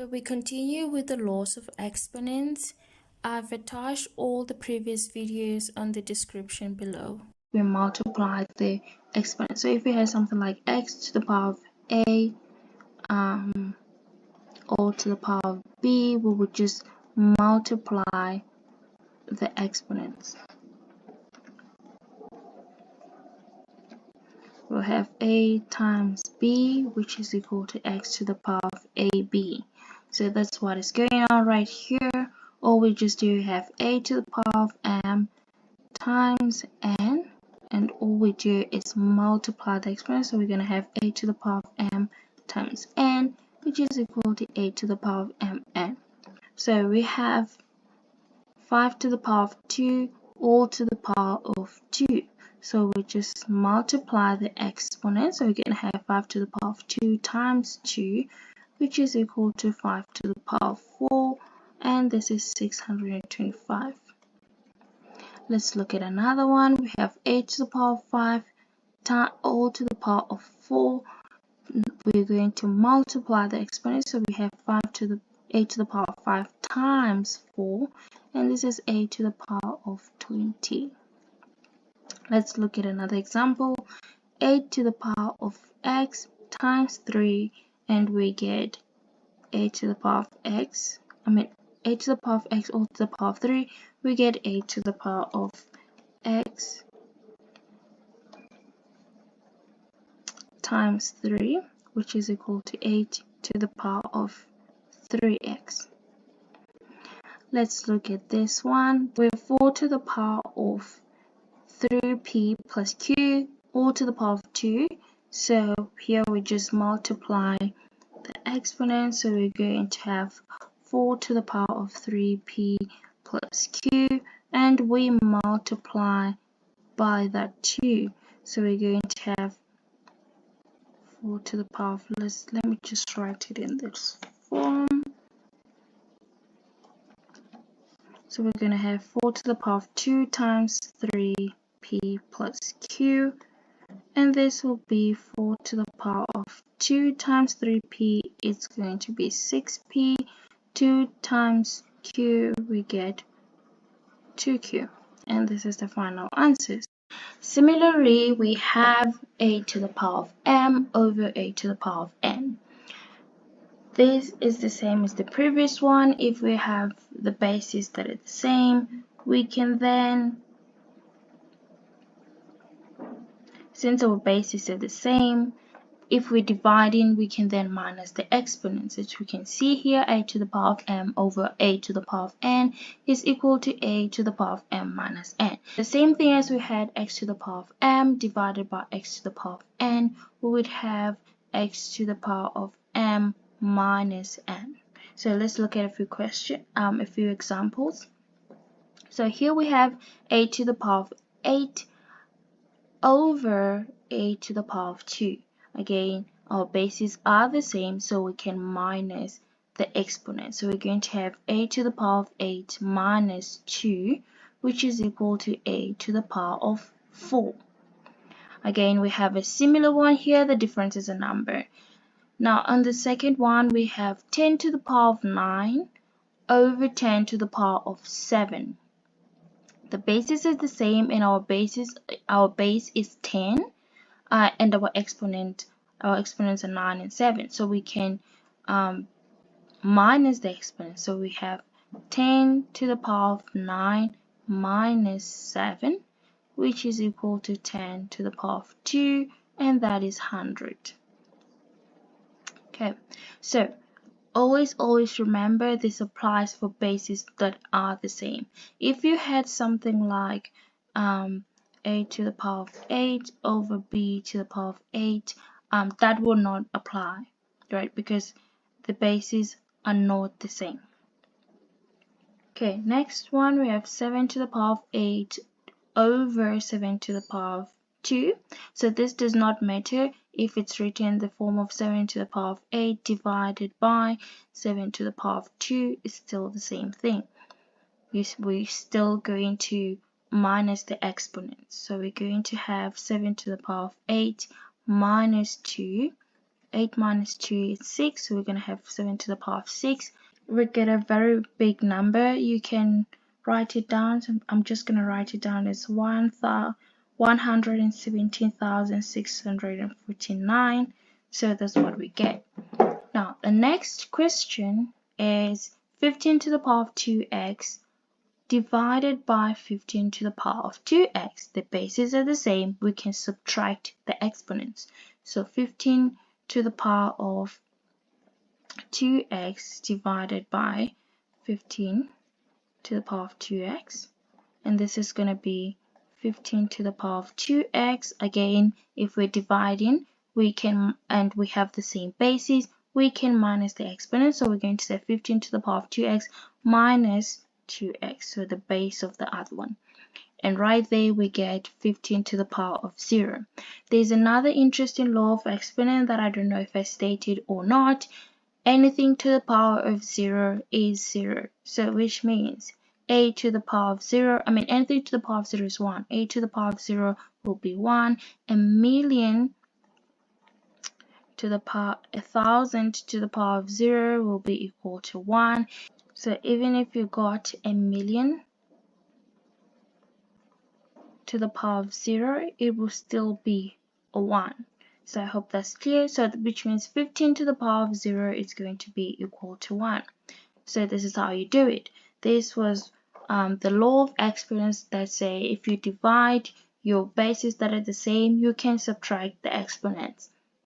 So we continue with the laws of exponents. I've attached all the previous videos on the description below. We multiply the exponent. So if we have something like x to the power of a or to the power of b, we would just multiply the exponents. We'll have a times b, which is equal to x to the power of ab. So that's what is going on right here. All we just do have a to the power of m times n, and all we do is multiply the exponent. So we're going to have a to the power of m times n, which is equal to a to the power of mn. So we have 5 to the power of 2 all to the power of 2. So we just multiply the exponent. So we're going to have 5 to the power of 2 times 2, which is equal to 5 to the power of 4, and this is 625. Let's look at another one. We have a to the power of 5 all to the power of 4. We're going to multiply the exponent. So we have 5 to the a to the power of 5 times 4, and this is a to the power of 20. Let's look at another example. A to the power of x times 3, and we get a to the power of x. A to the power of x all to the power of 3. We get a to the power of x times 3, which is equal to 8 to the power of 3x. Let's look at this one. We have 4 to the power of 3p plus q all to the power of 2. So here we just multiply the exponent. So we're going to have 4 to the power of 3p plus q, and we multiply by that 2. So we're going to have 4 to the power of, let me just write it in this form. So we're going to have 4 to the power of 2 times 3p plus q, and this will be 4 to the power of 2 times 3p, it's going to be 6p, 2 times q, we get 2q, and this is the final answers. Similarly, we have a to the power of m over a to the power of n. This is the same as the previous one. If we have the bases that are the same, we can then, since our bases are the same, if we divide in, we can then minus the exponents, which we can see here. A to the power of m over a to the power of n is equal to a to the power of m minus n. The same thing as we had x to the power of m divided by x to the power of n, we would have x to the power of m minus n. So let's look at a few examples. So here we have a to the power of 8 over a to the power of 2. Again, our bases are the same, so we can minus the exponent. So we're going to have a to the power of 8 minus 2, which is equal to a to the power of 4. Again, we have a similar one here. The difference is a number. Now, on the second one, we have 10 to the power of 9 over 10 to the power of 7. The bases is the same, and our base is 10, and our exponents are 9 and 7. So we can minus the exponent. So we have 10 to the power of 9 minus 7, which is equal to 10 to the power of 2, and that is 100. Okay, so always remember this applies for bases that are the same. If you had something like a to the power of 8 over b to the power of 8, that will not apply, right? Because the bases are not the same. Okay, next one we have 7 to the power of 8 over 7 to the power of 2. So this does not matter if it's written in the form of 7 to the power of 8 divided by 7 to the power of 2, is still the same thing. We're still going to minus the exponents. So we're going to have 7 to the power of 8 minus 2, 8 minus 2 is 6, so we're going to have 7 to the power of 6. We get a very big number. You can write it down. So I'm just going to write it down as 117,649. So that's what we get. Now, the next question is 15 to the power of 2x divided by 15 to the power of 2x. The bases are the same. We can subtract the exponents. So 15 to the power of 2x divided by 15 to the power of 2x. And this is going to be 15 to the power of 2x. Again, if we're dividing, we can, and we have the same basis, we can minus the exponent. So we're going to say 15 to the power of 2x minus 2x, so the base of the other one. And right there we get 15 to the power of 0. There's another interesting law of exponent that I don't know if I stated or not. Anything to the power of 0 is 0. So which means a to the power of 0, anything to the power of 0 is 1. A to the power of 0 will be 1. A million to the power, 1,000 to the power of 0 will be equal to 1. So even if you got a million to the power of 0, it will still be a 1. So I hope that's clear. So which means 15 to the power of 0 is going to be equal to 1. So this is how you do it. This was the law of exponents that say if you divide your bases that are the same, you can subtract the exponents.